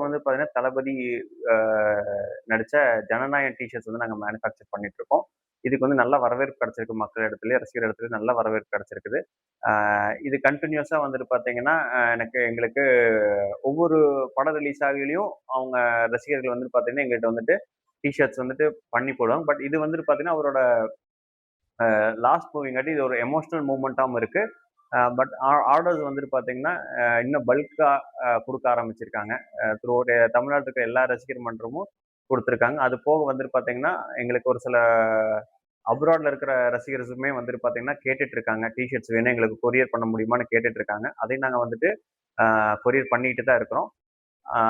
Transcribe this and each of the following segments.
வந்து பார்த்தீங்கன்னா, தளபதி அ நடிச்ச ஜனநாயகன் டீ-ஷர்ட்ஸ் வந்து நாங்க மேனுஃபேக்சர் பண்ணிட்டுருக்கோம். இதுக்கு வந்து நல்ல வரவேற்பு கிடைச்சிருக்கு. மக்கள் இடத்துலயும், ரசிகர் இடத்துலயும் நல்ல வரவேற்பு கிடைச்சிருக்குது. அ இது கன்டினியூஸா வந்துட்டு பார்த்தீங்கன்னா, எங்களுக்கு ஒவ்வொரு படம் ரிலீஸ் ஆகையிலயும் அவங்க ரசிகர்கள் வந்துட்டு பார்த்தீங்கன்னா, எங்கள்ட்ட வந்துட்டு டீ-ஷர்ட்ஸ் வந்துட்டு பண்ணி போடுவாங்க. பட் இது வந்துட்டு பார்த்தீங்கன்னா, அவரோட லாஸ்ட் மூவிங்காட்டி இது ஒரு எமோஷனல் மூவ்மெண்ட்டாவும் இருக்கு. பட் ஆர்டர்ஸ் வந்துட்டு பார்த்தீங்கன்னா, இன்னும் பல்க்கா குடுக்க ஆரம்பிச்சிருக்காங்க. த்ரூ அவுட் தமிழ்நாட்டுல இருக்க எல்லா ரசிகர் மன்றமும் குடுத்துருக்காங்க. அது போக வந்துட்டு பார்த்தீங்கன்னா, எங்களுக்கு ஒரு சில அப்ராட்ல இருக்கிற ரசிகர்ஸுமே வந்துட்டு பார்த்தீங்கன்னா, கேட்டுட்டு இருக்காங்க. டீ ஷர்ட்ஸ் வேணும் எங்களுக்கு கொரியர் பண்ண முடியுமான்னு கேட்டுட்டு இருக்காங்க. அதையும் நாங்க வந்துட்டு கொரியர் பண்ணிட்டு தான் இருக்கிறோம். ஆ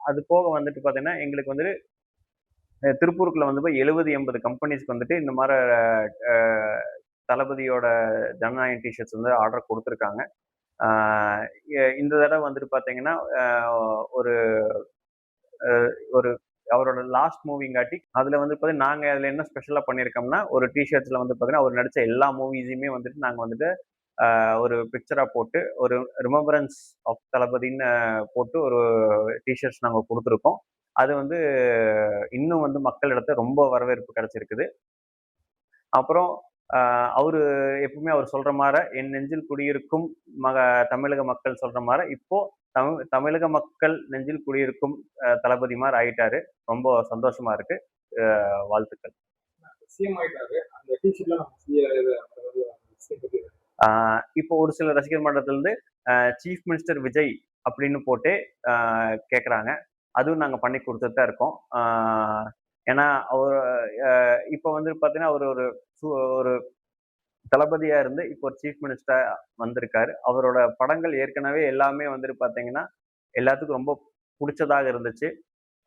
அது போக வந்துட்டு பார்த்தீங்கன்னா, எங்களுக்கு வந்துட்டு திருப்பூருக்குள்ள வந்து போய் 70, 80 கம்பெனிஸ்க்கு வந்துட்டு இந்த மாரி அ தளபதியோட ஜனநாயகன் டீ ஷர்ட்ஸ் வந்து ஆர்டர் குடுத்துருக்காங்க. ஆ இந்த தடவ வந்துட்டு பார்த்தீங்கன்னா, ஒரு அ ஒரு அவரோட லாஸ்ட் மூவிங்காட்டி, அதுல வந்து பார்த்தீங்கன்னா, நாங்க அதுல என்ன ஸ்பெஷலா பண்ணியிருக்கோம்னா, ஒரு டீ ஷர்ட்ஸ்ல வந்து பார்த்தீங்கன்னா, அவர் நடிச்ச எல்லா மூவிஸயுமே வந்துட்டு நாங்க வந்துட்டு ஒரு பிக்சரா போட்டு, ஒரு ரிமெம்பரன்ஸ் ஆஃப் தளபதின்னு போட்டு ஒரு டீ ஷர்ட்ஸ் நாங்க குடுத்துருக்கோம். அது வந்து இன்னும் வந்து மக்களிடத்துல ரொம்ப வரவேற்பு கிடைச்சிருக்குது. அப்புறம் அ அவரு எப்பவுமே அவர் சொல்ற மார, "என் நெஞ்சில் குடியிருக்கும் தமிழக மக்கள்" சொல்ற மார, இப்போ தமிழக மக்கள் நெஞ்சில் குடியிருக்கும் தளபதி மாரி ஆயிட்டாரு. ரொம்ப சந்தோஷமா இருக்கு. வாழ்த்துக்கள். சிஎம் ஆயிட்டாரு. அந்த டீ ஷர்ட்ல நம்ம ஆ இப்போ ஒரு சில ரசிகர் மன்றத்திலருந்து சீஃப் மினிஸ்டர் விஜய் அப்படின்னு போட்டே கேட்குறாங்க. அதுவும் நாங்க பண்ணி குடுத்துட்டு தான் இருக்கோம். ஏன்னா, அவரு இப்போ வந்து பார்த்தீங்கன்னா, அவரு ஒரு ஒரு தளபதியா இருந்து இப்போ ஒரு சீஃப் மினிஸ்டரா வந்திருக்காரு. அவரோட படங்கள் ஏற்கனவே எல்லாமே வந்துட்டு பார்த்தீங்கன்னா, எல்லாத்துக்கும் ரொம்ப புடிச்சதாக இருந்துச்சு.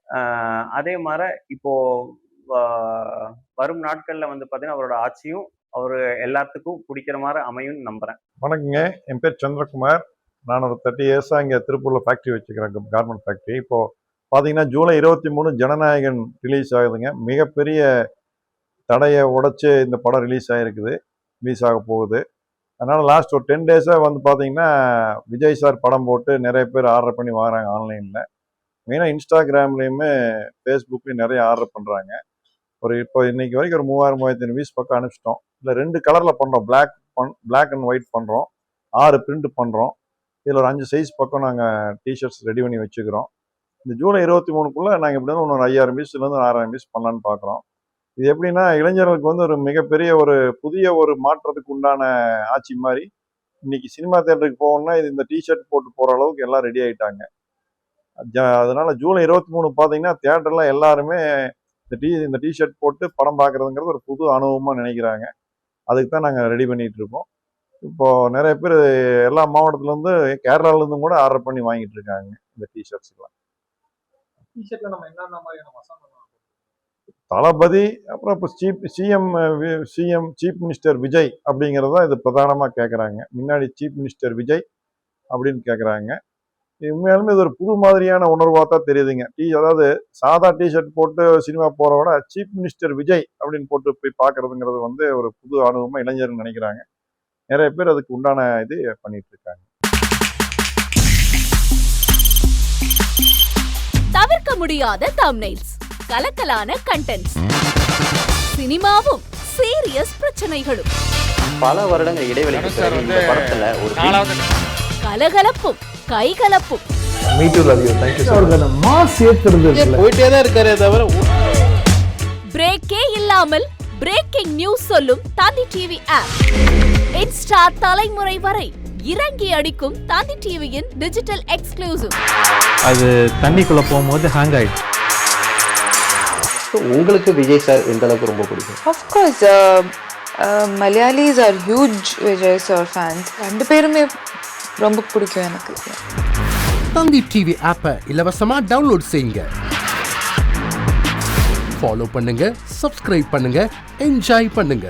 அ அதே மார இப்போ வ வரும் நாட்கள்ல வந்து பார்த்தீங்கன்னா, அவரோட ஆட்சியும் அவரு எல்லாத்துக்கும் புடிக்கிற மாரி அமையும்னு நம்புறேன். வணக்கங்க. என் பேர் சந்திரகுமார். நான் ஒரு 30 இயர்ஸா இங்க திருப்பூர்ல ஃபேக்டரி வச்சுக்கிறேன். Garment factory. இப்போ பார்த்தீங்கன்னா, ஜூலை 23 ஜனநாயகன் ரிலீஸ் ஆகுதுங்க. மிகப்பெரிய தடைய உடைச்சு இந்த படம் ரிலீஸ் ஆயிருக்குது. ரிலீஸ் ஆக போகுது. அதனால லாஸ்ட் ஒரு 10 டேஸா வந்து பார்த்தீங்கன்னா, விஜய் சார் படம் போட்டு நிறைய பேர் ஆர்டர் பண்ணி வாங்குறாங்க ஆன்லைன்ல. மெயினா இன்ஸ்டாகிராம்லயுமே, ஃபேஸ்புக்லயும் நிறைய ஆர்டர் பண்றாங்க. இப்போ இன்னைக்கு வரைக்கும் ஒரு 3000, 3500 பீஸ் பக்கம் அனுப்பிச்சிட்டோம். இதுல 2 கலர்ல பண்றோம். பிளாக் அண்ட் ஒயிட் பண்றோம். 6 பிரிண்ட் பண்றோம். இதுல ஒரு 5 சைஸ் பக்கம் நாங்க டிஷர்ட்ஸ் ரெடி பண்ணி வச்சுக்கிறோம். இந்த ஜூலை 23க்குள்ள நாங்க எப்படியும் இன்னொரு 5000 பீஸ்ல இருந்து 6000 பீஸ் பண்ணலான்னு பாக்குறோம். இது எப்படின்னா, இளைஞர்களுக்கு வந்து ஒரு மிகப்பெரிய ஒரு புதிய ஒரு மாற்றத்துக்கு உண்டான ஆட்சி மாதிரி. இன்னைக்கு சினிமா தியேட்டருக்கு போகணும்னா இந்த டிஷர்ட் போட்டு போற அளவுக்கு எல்லாம் ரெடி ஆயிட்டாங்க. அதனால ஜூலை 23 பாத்தீங்கன்னா, தியேட்டர்ல எல்லாருமே இந்த டிஷர்ட் போட்டு படம் பார்க்கறதுங்கிறது ஒரு புது அனுபவமா நினைக்கிறாங்க. அதுக்கு தான் நாங்க ரெடி பண்ணிட்டு இருக்கோம். இப்போ நிறைய பேர் எல்லா மாவட்டத்துல இருந்து, கேரளால இருந்தும் கூட ஆர்டர் பண்ணி வாங்கிட்டு இருக்காங்க இந்த டிஷர்ட்ஸ்லாம். டிஷர்ட்ல நம்ம என்னென்ன மாதிரியான வசனம் தளபதி, அப்புறம் இப்போ சிஎம் சீஃப் மினிஸ்டர் விஜய் அப்படிங்கிறத இது பிரதானமா கேட்குறாங்க. முன்னாடி சீஃப் மினிஸ்டர் விஜய் அப்படின்னு கேட்குறாங்க. உண்மையாலுமே இது ஒரு புது மாதிரியான உணர்வாக தான் தெரியுதுங்க. அதாவது சாதா டிஷர்ட் போட்டு சினிமா போற விட சீஃப் மினிஸ்டர் விஜய் அப்படின்னு போட்டு போய் பார்க்கறதுங்கிறது வந்து ஒரு புது அனுபவமா இளைஞர்கள் நினைக்கிறாங்க. நிறைய பேர் அதுக்கு உண்டான இது பண்ணிட்டு இருக்காங்க. தவிர்க்க முடியாத தம்ப்நெயில்ஸ், கலக்கலான கண்டென்ட்ஸ், சினிமாவும் சீரியஸ் பிரச்சனைகளும், பல வருடங்கள் இடைவெளிக்கு பிறகு இந்த படத்துல ஒரு கலகலப்பும் கைகலப்பும், போயிட்டே தான் இருக்காரே தவிர பிரேக்கே இல்லாமல் பிரேக்கிங் நியூஸ் சொல்லும் தந்தி டிவி ஆப். இன்ஸ்டா தலைமுறை வரை இறங்கி அடிக்கும் தந்தி டிவியின் டிஜிட்டல் எக்ஸ்க்ளூசிவ். அது தண்ணிக்குள்ள போகும்போது ஹேங் ஆயிடுச்சு. உங்களுக்கு விஜய் சார் எந்த அளவுக்கு ரொம்ப பிடிக்கும்? Of course, Malayalis are huge Vijay sir fans. ரெண்டு பேருமே ரொம்ப பிடிக்கும் எனக்கு. தந்தி டிவி ஆப்பை இலவசமா டவுன்லோட் செய்யுங்க. ஃபாலோ பண்ணுங்க, சப்ஸ்கிரைப் பண்ணுங்க, என்ஜாய் பண்ணுங்க.